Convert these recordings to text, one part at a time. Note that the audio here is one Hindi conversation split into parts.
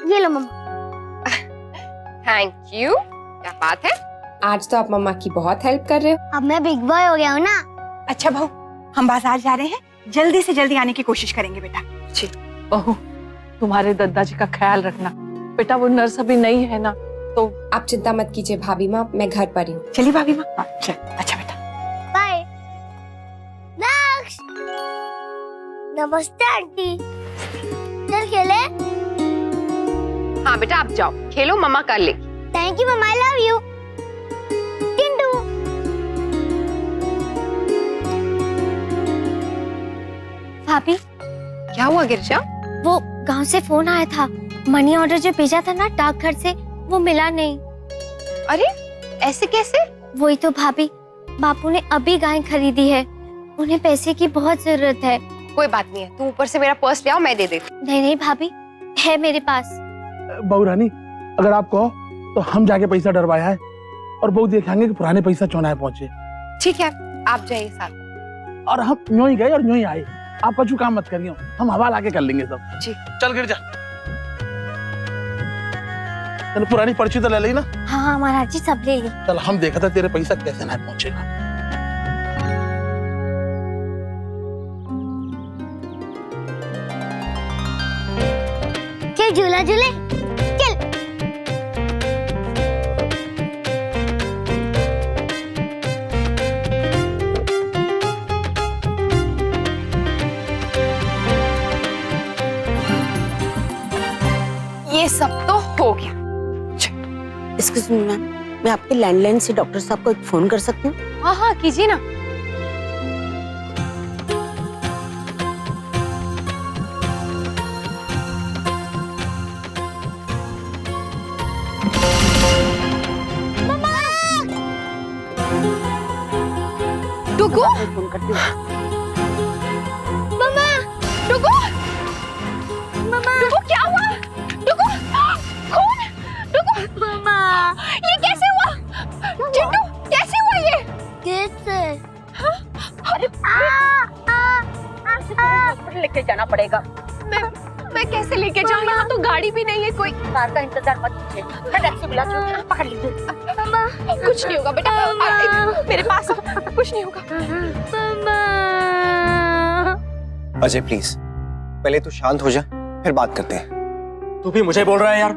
ये लो मम्मा। Thank you. क्या बात है, आज तो आप मम्मा की बहुत हेल्प कर रहे हो। अब मैं बिग बॉय हो गया हूँ ना। अच्छा बहू, हम बाजार जा रहे हैं, जल्दी से जल्दी आने की कोशिश करेंगे बेटा। जी। बहू, तुम्हारे दादाजी का ख्याल रखना बेटा, वो नर्स अभी नहीं है ना, तो आप चिंता मत कीजिए भाभी माँ, मैं घर पर ही हूँ। चलिए भाभी माँ। हाँ, चल। अच्छा बेटा। बाय। नमस्ते आंटी। चल खेले। हाँ बेटा आप जाओ खेलो, मम्मा कर लेगी। Thank you mamma, I love you. Tintu. भाभी, क्या हुआ गिरिजा? वो गांव से फोन आया था, मनी ऑर्डर जो भेजा था ना डाकघर से, वो मिला नहीं। अरे ऐसे कैसे? वही तो भाभी, बापू ने अभी गाय खरीदी है, उन्हें पैसे की बहुत जरूरत है। कोई बात नहीं है, तू ऊपर से मेरा पर्स ले आओ, मैं दे देती। नहीं नहीं भाभी, है मेरे पास। बहू रानी, अगर आप कहो तो हम जाके पैसा डरवाया है और बहू देखेंगे कि पुराने पैसा चौनाहे पहुंचे। ठीक है आप जाइए साथ। और हम यूं ही गए और यूं ही आए। आप कछु काम मत करिए, हम हवाला के कर लेंगे सब। जी। चल गिर जा। चल पुरानी पर्ची तो ले ली ना। हाँ महाराज जी सब ले ली। चल हम देखा था तेरे पैसा कैसे ना पहुंचेगा। चल झूला झूले, चल। ये सब तो हो गया। एक्सक्यूज मी मैम, मैं आपके लैंडलाइन से डॉक्टर साहब को एक फोन कर सकती हूँ? हाँ हाँ कीजिए ना। डुगू, फोन करती हूँ। मम्मा, डुगू, मम्मा, डुगू क्या हुआ? डुगू, खून, डुगू, मम्मा। ये कैसे हुआ? चिंटू कैसे हुआ ये? कैसे? अरे हॉस्पिटल लेके जाना पड़ेगा। मैं कैसे लेके जाऊँ? यहाँ तो गाड़ी भी नहीं है कोई। कार का इंतजार मत कीजिए, मैं टैक्सी बुलाती हूँ, पकड़ लीजिए। मम्मा, कुछ नहीं होगा बेटा, मेरे पास कुछ नहीं होगा। मम्मा। अजय प्लीज, पहले तू शांत हो जा, फिर बात करते हैं। तू भी मुझे बोल रहा है यार?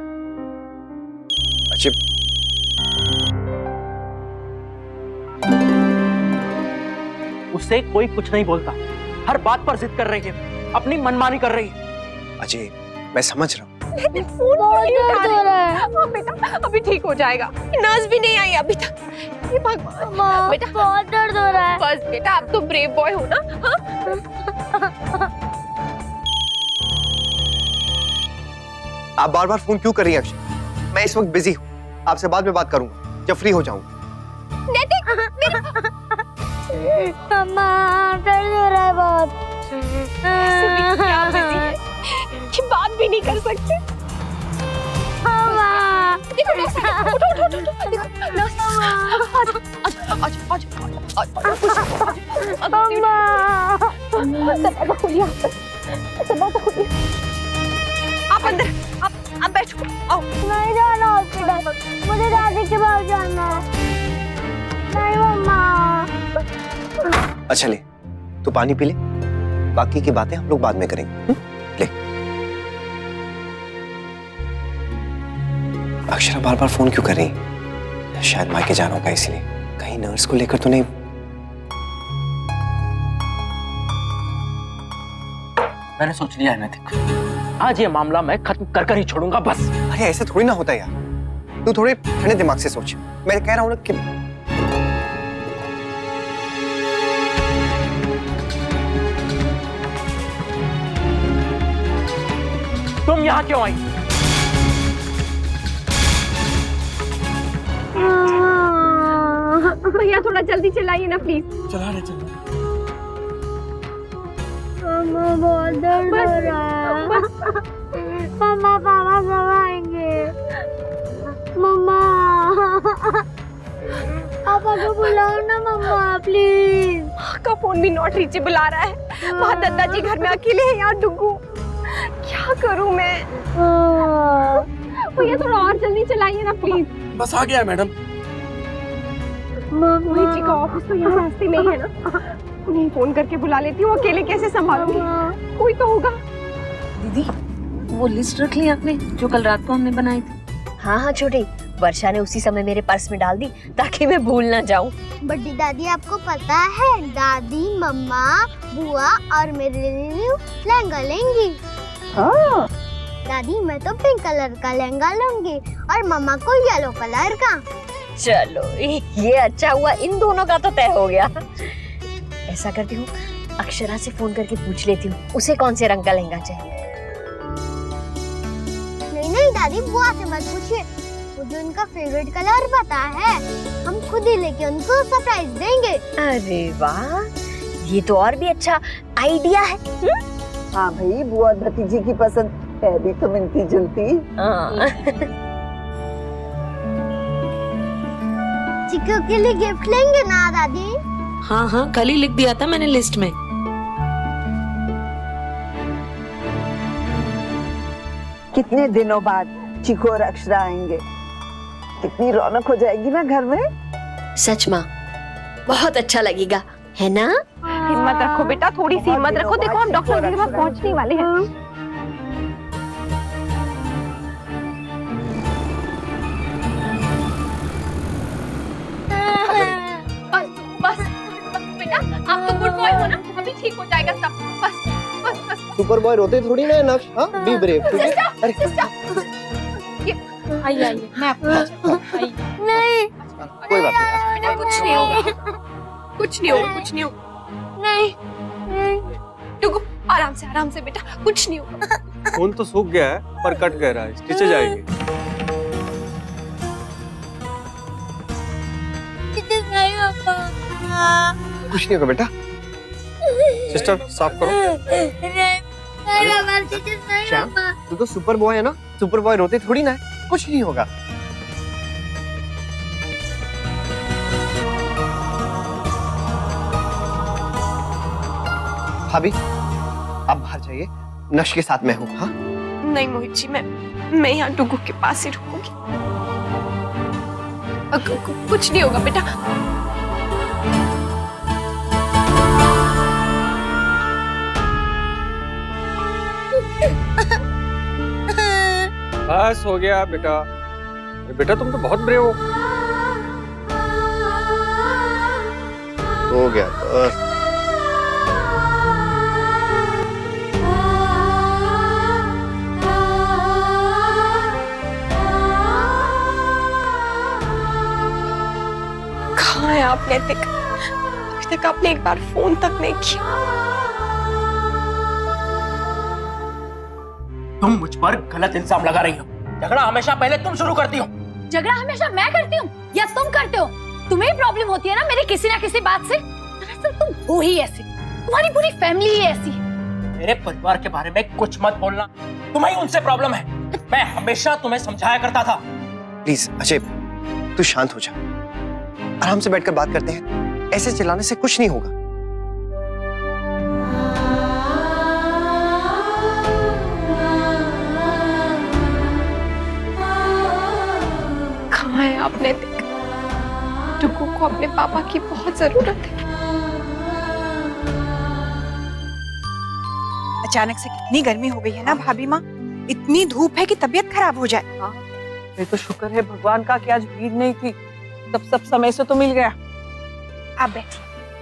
अजय, उससे कोई कुछ नहीं बोलता, हर बात पर जिद कर रही है, अपनी मनमानी कर रही है। अजय मैं समझ रहा हूँ। बहुत दर्द हो रहा है। हाँ बेटा अभी ठीक हो जाएगा, नर्स भी नहीं आई अभी तक। ये भगवान, माँ, बेटा बहुत दर्द हो रहा है। बस बेटा आप तो ब्रेव बॉय हो ना। हाँ? आप बार बार फोन क्यों कर रही हैं अक्षय? मैं इस वक्त बिजी हूँ, आपसे बाद में बात करूंगा जब फ्री हो जाऊंगा। मम्मा, दर्द हो रहा है बहुत। क्या busy है? कि बात भी नहीं कर सकते। मम्मा, देखो नर्स, उठो उठो उठो, देखो नर्स, आप अंदर, आप बैठो, आओ। नहीं जाना हॉस्पिटल, मुझे दादी के पास जाना है। नहीं मम्मा। अच्छा ले, तू पानी पी ले, बाकी की बातें हम लोग बाद में करेंगे। ले। अक्षरा बार बार फोन क्यों कर रही? शायद मायके जाना होगा इसलिए। कहीं नर्स को लेकर तो नहीं? मैंने सोच लिया है नैतिक, आज ये मामला मैं खत्म कर कर ही छोड़ूंगा बस। अरे ऐसे थोड़ी ना होता यार, तू थोड़े ठंडे दिमाग से सोच। मैं कह रहा हूँ ना कि तुम यहाँ क्यों आई? भैया थोड़ा जल्दी चलाइए ना प्लीज। चला रहे चल। मम्मा बहुत दर्द हो रहा है। मम्मा पापा कब आएंगे? मम्मा, पापा को बुलाओ ना मम्मा प्लीज। का फोन भी नॉट रीचेबल आ रहा है। वहाँ दादाजी घर में अकेले हैं यार। डुगू क्या करूं मैं? भैया थोड़ा और जल्दी चलाइए ना प्लीज। बस आ गया मैडम। मोहित जी का ऑफिस तो यहाँ रास्ते में ही है ना, उन्हें फोन करके बुला लेती हूँ, अकेले कैसे संभालूंगी, कोई तो होगा। दीदी वो लिस्ट रख ली आपने जो कल रात को हमने बनाई थी? हाँ हाँ छोटी, वर्षा ने उसी समय मेरे पर्स में डाल दी ताकि मैं भूल ना जाऊं। बड़ी दादी आपको पता है दादी मम्मा बुआ और मेरे लिए लहंगा लेंगी। दादी मैं तो पिंक कलर का लहंगा लूंगी और मम्मा को येलो कलर का। चलो ये अच्छा हुआ, इन दोनों का तो तय हो गया। ऐसा करती हूँ, अक्षरा से फोन करके पूछ लेती हूँ उसे कौन से रंग का लहंगा चाहिए। नहीं दादी बुआ से मत पूछिए, मुझे उनका फेवरेट कलर पता है, हम खुद ही लेके उनको सरप्राइज देंगे। अरे वाह, ये तो और भी अच्छा आइडिया है। हाँ भाई, बुआ भतीजी की पसंद है भी तो मिलती जुलती। चिक्कू के लिए गिफ्ट लेंगे ना दादी? हाँ हाँ, कल ही लिख दिया था मैंने लिस्ट में। कितने दिनों बाद चिकू और अक्षरा आएंगे, कितनी रौनक हो जाएगी ना घर में। सच माँ, बहुत अच्छा लगेगा, है ना? हिम्मत रखो बेटा, थोड़ी सी हिम्मत रखो। देखो हम डॉक्टर के पास पहुंचने वाले हैं। बस बेटा, आप तो गुड बॉय हो ना, अभी ठीक हो जाएगा सब। बस बस बस। सुपर बॉय रोते थोड़ी ना नक्श, हाँ बी ब्रेव, ठीक है? अरे आइए आइए, मैं आपको नहीं कोई बात नहीं। बेटा कुछ नहीं होगा, कुछ नहीं होगा, कुछ नहीं होगा। नहीं रुको, आराम से बेटा, कुछ नहीं होगा। खून तो सूख गया है पर कट गया है, स्टिचेज आएंगे। कुछ नहीं होगा बेटा। सिस्टर साफ करो। श्याम, तू तो सुपर बॉय है ना, सुपर बॉय रोते थोड़ी ना है, कुछ नहीं होगा। भाभी आप बाहर जाइए, नश के साथ मैं हूँ। हाँ नहीं मोहित जी, मैं यहाँ डुगू के पास ही रुकूंगी। कुछ नहीं होगा बेटा। बस हो गया बेटा। बेटा तुम तो बहुत ब्रेव हो। हो गया बस। कहाँ है आप नैतिक? अभी तक आपने एक बार फोन तक नहीं किया। तुम मुझ पर गलत इल्जाम लगा रही हो। झगड़ा हमेशा पहले तुम शुरू करती हो। झगड़ा हमेशा मैं करती हूँ या तुम करते हो? तुम्हें प्रॉब्लम होती है ना मेरी किसी ना किसी बात से। दरअसल तुम हो ही ऐसी, तुम्हारी पूरी फैमिली ही ऐसी है। मेरे परिवार के बारे में कुछ मत बोलना, तुम्हें ही उनसे प्रॉब्लम है। मैं हमेशा तुम्हें समझाया करता था। प्लीज अजय, तू शांत हो जा, आराम से बैठकर बात करते हैं। ऐसे चिल्लाने से कुछ नहीं होगा। कहाँ है आप नैतिक? डुगू को अपने पापा की बहुत जरूरत है। अचानक से कितनी गर्मी हो गई है ना भाभी माँ, इतनी धूप है कि तबीयत खराब हो जाए। ये तो शुक्र है भगवान का कि आज भीड़ नहीं थी, तब सब समय से तो मिल गया। आप बैठिए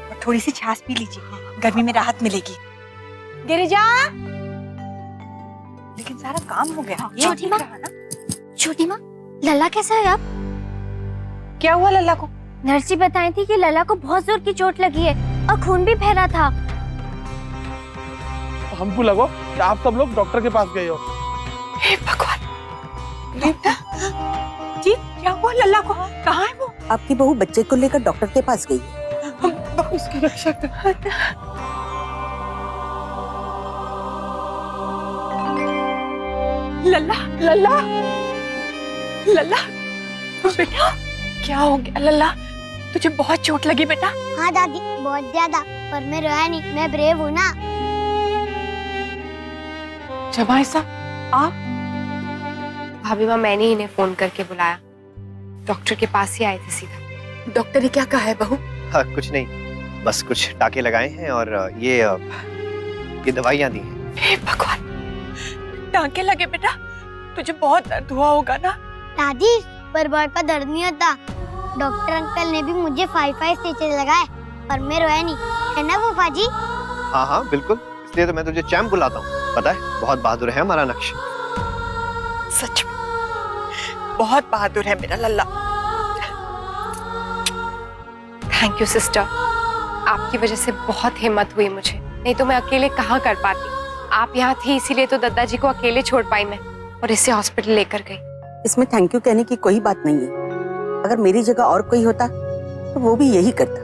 और थोड़ी सी छाछ पी लीजिए, गर्मी में राहत मिलेगी। गिरिजा, लेकिन सारा काम हो गया। छोटी माँ, लल्ला कैसा है अब? क्या हुआ लल्ला को? नर्स जी बताई थी कि लल्ला को बहुत जोर की चोट लगी है और खून भी बह रहा था। हमको लगा कि आप सब लोग डॉक्टर के पास गए हो। हे भगवान, बेटा जी क्या हुआ लल्ला को? कहाँ है वो? आपकी बहू बच्चे को लेकर डॉक्टर के पास गई। उसकी रक्षा कर। लल्ला लल्ला लल्ला, बेटा क्या हो गया लल्ला? तुझे बहुत चोट लगी बेटा? हाँ दादी, बहुत ज्यादा, पर मैं रोया नहीं, मैं ब्रेव हूँ ना। जब ऐसा भाभी माँ मैंने इन्हें फोन करके बुलाया, डॉक्टर के पास ही आए थे सीधा। डॉक्टर ने क्या कहा है बहू? हाँ, कुछ नहीं, बस कुछ टाके लगाए हैं और ये दवाइयाँ दी हैं। हे भगवान, टांके लगे बेटा, तुझे बहुत दर्द हुआ होगा ना? दादी पर बार का दर्द नहीं होता। डॉक्टर अंकल ने भी मुझे 5 स्टिचेस लगाए पर मैं रोया नहीं, है ना फूफा जी? हाँ हाँ बिल्कुल, इसलिए तो मैं तुझे चैम्प बुलाता हूँ। पता है, बहुत बहादुर है हमारा नक्श। सच में बहुत बहादुर है मेरा लल्ला। थैंक यू सिस्टर, आपकी वजह से बहुत हिम्मत हुई मुझे, नहीं तो मैं अकेले कहाँ कर पाती। आप यहाँ थी इसीलिए तो दादाजी को अकेले छोड़ पाई मैं और इसे हॉस्पिटल लेकर गई। इसमें थैंक यू कहने की कोई बात नहीं है। अगर मेरी जगह और कोई होता तो वो भी यही करता।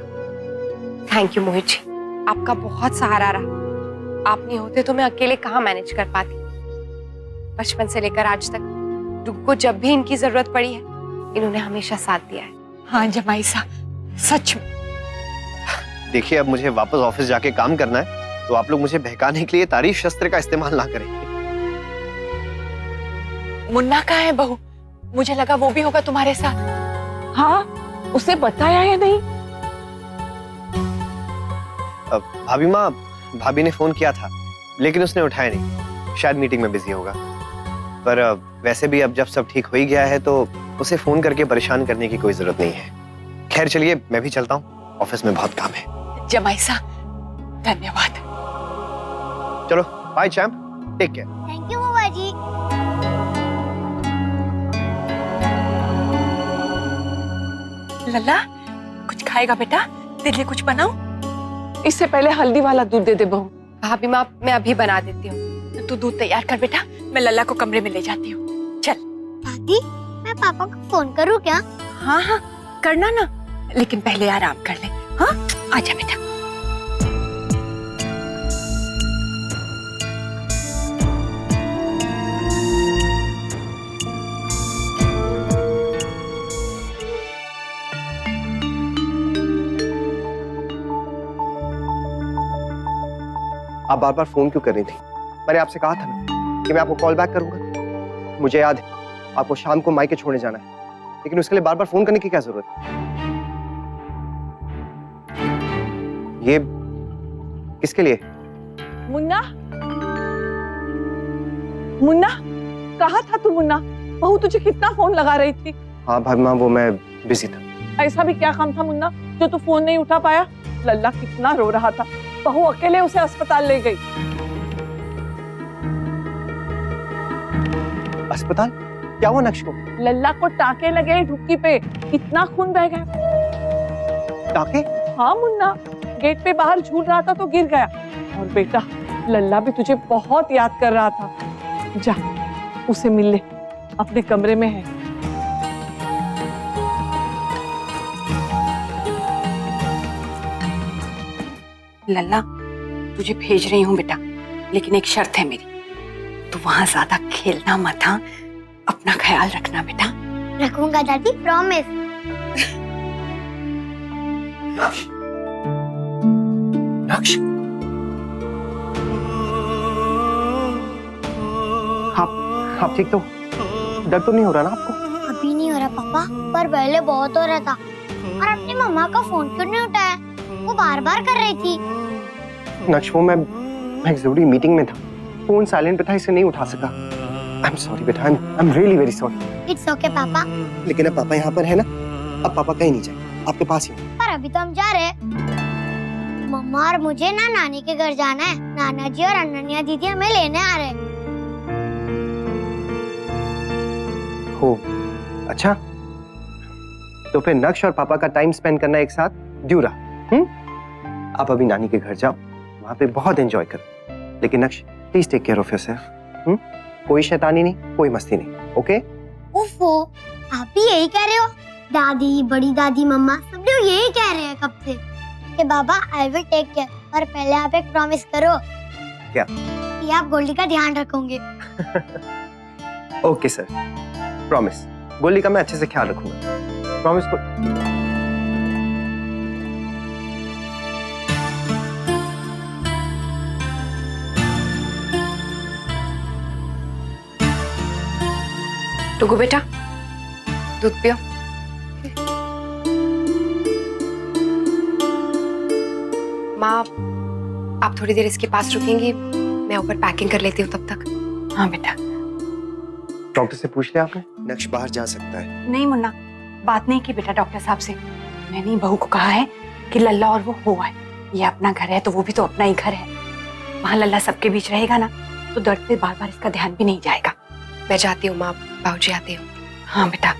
थैंक यू मोहित जी, आपका बहुत सहारा रहा। आप नहीं होते तो मैं अकेले कहाँ मैनेज कर पाती। बचपन से लेकर आज तक डुग को जब भी इनकी जरूरत पड़ी है, इन्होंने हमेशा साथ दिया है। हाँ जमाई सा, सच में। देखिए, अब मुझे वापस ऑफिस जाके काम करना है, तो आप लोग मुझे बहकाने के लिए तारीफ शस्त्र का इस्तेमाल ना करें। मुन्ना कहाँ है बहू? मुझे लगा वो भी होगा तुम्हारे साथ। हाँ, उसे बताया या नहीं? भाभी माँ, भाभी ने फोन किया था लेकिन उसने उठाया नहीं, शायद मीटिंग में बिजी होगा। पर वैसे भी अब जब सब ठीक हो ही गया है तो उसे फोन करके परेशान करने की कोई जरूरत नहीं है। खैर चलिए, मैं भी चलता हूँ, ऑफिस में बहुत काम है। जमाई सा, धन्यवाद। चलो bye champ, take care. Thank you फूफा जी। लल्ला, कुछ खाएगा बेटा? तेरे लिए कुछ बनाऊं? इससे पहले हल्दी वाला दूध दे दे बहू। भाभी माँ, मैं अभी बना देती हूँ। तू दूध तैयार कर बेटा, मैं लल्ला को कमरे में ले जाती हूँ। चल। दादी, मैं पापा को फोन करूँ क्या? हाँ हाँ, करना ना, लेकिन पहले आराम कर ले। हाँ, आजा बेटा। आप बार बार फोन क्यों कर रही थी? मैंने आपसे कहा था ना कि मैं आपको कॉल बैक करूंगा। मुझे याद है आपको शाम को मायके छोड़ने जाना है, लेकिन उसके लिए बार बार फोन करने की क्या जरूरत है? ये किसके लिए? मुन्ना, मुन्ना, कहाँ था तू मुन्ना? बहू तुझे कितना फोन लगा रही थी। हाँ भाभी माँ, वो मैं बिजी था। ऐसा भी क्या काम था मुन्ना जो तू फोन नहीं उठा पाया? लल्ला कितना रो रहा था, बहू अकेले उसे अस्पताल ले गई। अस्पताल? क्या हुआ नक्श को? लल्ला को टाके लगे ढुक्की पे, इतना खून बह गया। टाके? हाँ मुन्ना, गेट पे बाहर झूल रहा था तो गिर गया। और बेटा, लल्ला भी तुझे बहुत याद कर रहा था। जा, उसे मिल ले, अपने कमरे में है। लल्ला, तुझे भेज रही हूँ बेटा, लेकिन एक शर्त है मेरी। तू वहां ज्यादा खेलना मत, हाँ? अपना ख्याल रखना बेटा। रखूंगा दादी, प्रॉमिस। नक्श, आप ठीक तो? डर तो नहीं हो रहा ना आपको? अभी नहीं हो रहा पापा, पर पहले बहुत हो रहा था। और अपनी मम्मा का फोन क्यों नहीं उठाया? वो बार बार कर रही थी। नक्श, वो मैं एक जरूरी मीटिंग में था, फोन साइलेंट पे था, इसे नहीं उठा सका। आई एम सॉरी बेटा, I am really very sorry. It's okay पापा। लेकिन अब पापा यहाँ पर है ना, अब पापा कहीं नहीं जाए, आपके पास ही। पर अभी तो हम जा रहे हैं। मम्मा और मुझे ना नानी के घर जाना है। नाना जी और अनन्या दीदी हमें लेने आ रहे हैं। हो, अच्छा, तो फिर नक्श और पापा का टाइम स्पेंड करना एक साथ ड्यू रहा। आप अभी नानी के घर जाओ, वहां पे बहुत एंजॉय करो। लेकिन Naksh, please take care of yourself. कोई शैतानी नहीं, कोई मस्ती नहीं, ओके? ओफो, आप भी यही कह रहे हो? दादी, बड़ी दादी, मम्मा सब लोग यही कह रहे हैं कब से कि बाबा आई विल टेक केयर। पर पहले आप एक प्रॉमिस करो। क्या? कि आप गोल्डी का ध्यान रखोगे। Okay sir, promise. गोल्डी का मैं अच्छे से ख्याल रखूंगा, प्रॉमिस को। टुगु बेटा, दूध पियो। माँ, आप थोड़ी देर इसके पास रुकेंगी, मैं ऊपर पैकिंग कर लेती हूँ तब तक। हाँ बेटा। डॉक्टर से पूछ लिया आपने? नक्श बाहर जा सकता है। नहीं मुन्ना, बात नहीं की बेटा डॉक्टर साहब से। मैंने बहू को कहा है कि लल्ला और वो हो आए। ये अपना घर है तो वो भी तो अपना ही घर है। वहाँ लल्ला सबके बीच रहेगा ना तो दर्द पे बार बार इसका ध्यान भी नहीं जाएगा। मैं जाती हूँ माँ, बाबूजी आते हो। हाँ बेटा।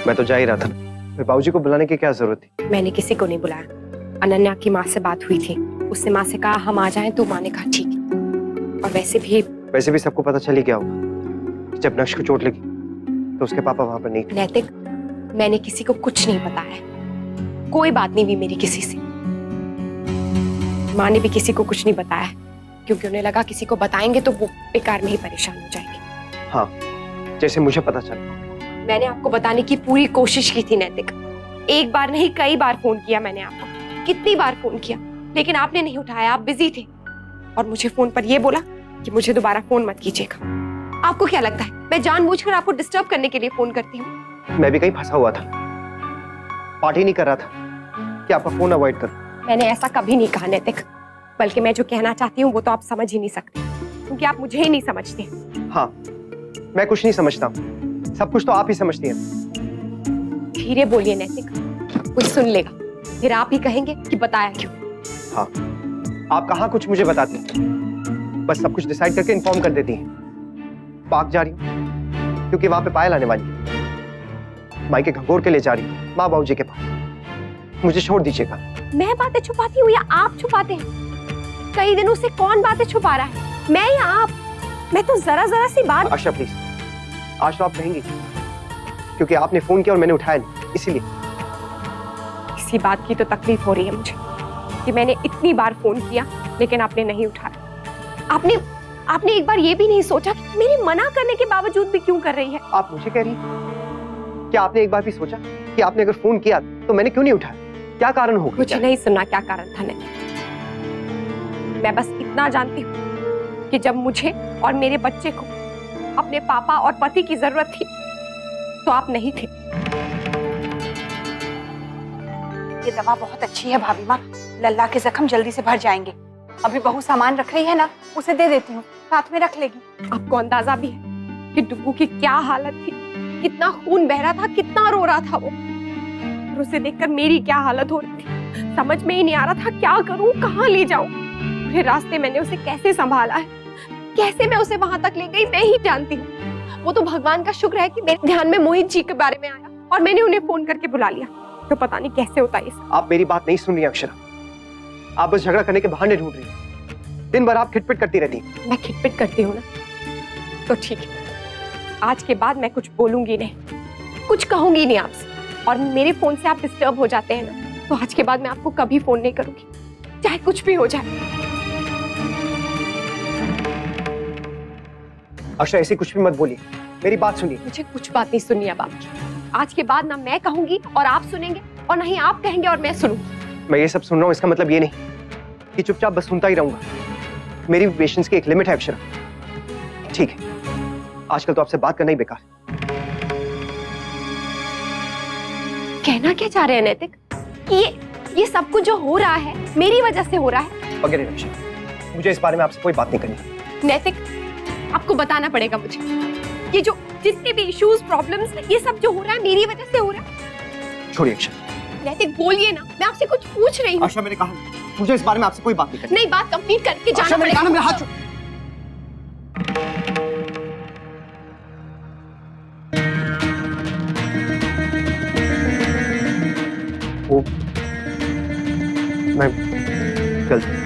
मैं तो जा ही रहा था, फिर बाबूजी को बुलाने की क्या जरूरत थी? मैंने किसी को नहीं बुलाया। अनन्या की माँ से बात हुई थी, उसने माँ से कहा हम आ जाएं, तो माँ ने कहा ठीक है। और वैसे भी सबको पता चल ही गया होगा कि जब नक्श को चोट लगी तो उसके पापा वहां पर नहीं थे। नैतिक, मैंने किसी को कुछ नहीं बताया, कोई बात नहीं हुई मेरी किसी से। माँ ने भी किसी को कुछ नहीं बताया क्योंकि उन्हें लगा किसी को बताएंगे तो वो बेकार में ही परेशान हो जाएंगे। हाँ, जैसे मुझे पता चला। मैंने आपको बताने की पूरी कोशिश की थी नैतिक, एक बार नहीं कई बार फोन किया मैंने आपको, कितनी बार फोन किया, लेकिन आपने नहीं उठाया, आप बिजी थे। और मुझे फोन पर यह बोला कि मुझे दोबारा फोन मत कीजिएगा। आपको क्या लगता है मैं जानबूझकर आपको डिस्टर्ब करने के लिए फोन करती हूँ? मैं भी कहीं फंसा हुआ था, पार्टी नहीं कर रहा था कि आपका फोन अवॉइड करूं। मैंने ऐसा कभी नहीं कहा नैतिक, बल्कि मैं जो कहना चाहती हूँ वो तो आप समझ ही नहीं सकते क्योंकि आप मुझे ही नहीं समझते। हाँ, मैं कुछ नहीं समझता, सब कुछ तो आप ही समझती हैं। धीरे बोलिए नैतिक, कोई सुन लेगा, फिर आप ही कहेंगे कि बताया क्यों। हाँ, आप कहाँ कुछ मुझे बताती हैं, बस सब कुछ डिसाइड करके इन्फॉर्म कर देती हैं। पार्क जा रही हूँ क्योंकि वहां पे पायल आने वाली है, माई के घंघोर के ले जा रही हूँ माँ बाबूजी के पास। मुझे छोड़ दीजिएगा। मैं बातें छुपाती हूँ या आप छुपाते हैं? कई दिनों से कौन बातें छुपा रहा है, मैं या आप? मैं तो जरा जरा सी बात। आशा प्लीज, आज तो आप कहेंगी क्योंकि आपने फोन किया और मैंने उठाया नहीं, इसीलिए। इसी बात की तो तकलीफ हो रही है मुझे कि मैंने इतनी बार फोन किया लेकिन आपने नहीं उठाया। आपने एक बार ये भी नहीं सोचा कि मेरे मना करने के बावजूद भी क्यों कर रही है? आप मुझे कह रही क्या आपने एक बार भी सोचा कि आपने अगर फोन किया तो मैंने क्यों नहीं उठाया? क्या कारण होगा? मुझे नहीं सुनना क्या कारण था नहीं। मैं बस इतना जानती हूँ कि जब मुझे और मेरे बच्चे को अपने पापा और पति की जरूरत थी तो आप नहीं थे। ये दवा बहुत अच्छी है भाभी माँ, लल्ला के जख्म जल्दी से भर जाएंगे। अभी बहू सामान रख रही है ना, उसे दे देती हूँ, साथ में रख लेगी। आपको अंदाजा भी है कि डुग्गू की क्या हालत थी, कितना खून बह रहा था, कितना रो रहा था वो। और उसे देखकर मेरी क्या हालत हो रही थी, समझ में ही नहीं आ रहा था क्या करूं, कहाँ ले जाऊं। फिर रास्ते मैंने उसे कैसे संभाला है, कैसे मैं उसे वहां तक ले गई, मैं ही जानती हूँ। वो तो भगवान का शुक्र है कि मेरे ध्यान में मोहित जी के बारे में आया और मैंने उन्हें फोन करके बुला लिया। तो पता नहीं कैसे होता है इसका। आप मेरी बात नहीं सुन रही अक्षरा, आप बस झगड़ा करने के बहाने ढूंढ रही हैं। दिन भर आप खिटपिट करती रहती हैं। मैं खिटपिट करती हूँ ना, तो ठीक है, आज के बाद मैं कुछ बोलूंगी नहीं, कुछ कहूंगी नहीं आपसे। और मेरे फोन से आप डिस्टर्ब हो जाते हैं ना, तो आज के बाद मैं आपको कभी फोन नहीं करूंगी, चाहे कुछ भी हो जाए। अक्षरा ऐसे कुछ भी मत बोलिए, मेरी बात सुनिए। मुझे कुछ बात नहीं सुननी अब आपकी। आज के बाद ना मैं कहूंगी और आप सुनेंगे और ना ही आप कहेंगे और मैं सुनूंगी। मैं ये सब सुन रहा हूँ, इसका मतलब ये नहीं कि चुपचाप बस सुनता ही रहूंगा। मेरी पेशेंस की एक लिमिट है अक्षरा। ठीक है, आजकल तो आपसे बात करना ही बेकार। कहना क्या चाह रहे हैं नैतिक? ये सब कुछ जो हो रहा है मेरी वजह से हो रहा है? वगैरह अक्षरा, मुझे इस बारे में आपसे कोई बात नहीं करनी। नैतिक, आपको बताना पड़ेगा मुझे, ये जो जितने भी इश्यूज, प्रॉब्लम्स, ये सब जो हो रहा है मेरी वजह से हो रहा है। छोड़िए अक्षरा। नैतिक बोलिए ना, मैं आपसे कुछ पूछ रही हूँ। अक्षरा मैंने कहा मुझे इस बारे में आपसे कोई बात नहीं करनी। नहीं, बात कंप्लीट करके जाना मैंने कहा ना, मेरा हाथ वो मैं गलत।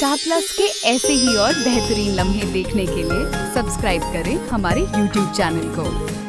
स्टार प्लस के ऐसे ही और बेहतरीन लम्हे देखने के लिए सब्सक्राइब करें हमारे YouTube चैनल को।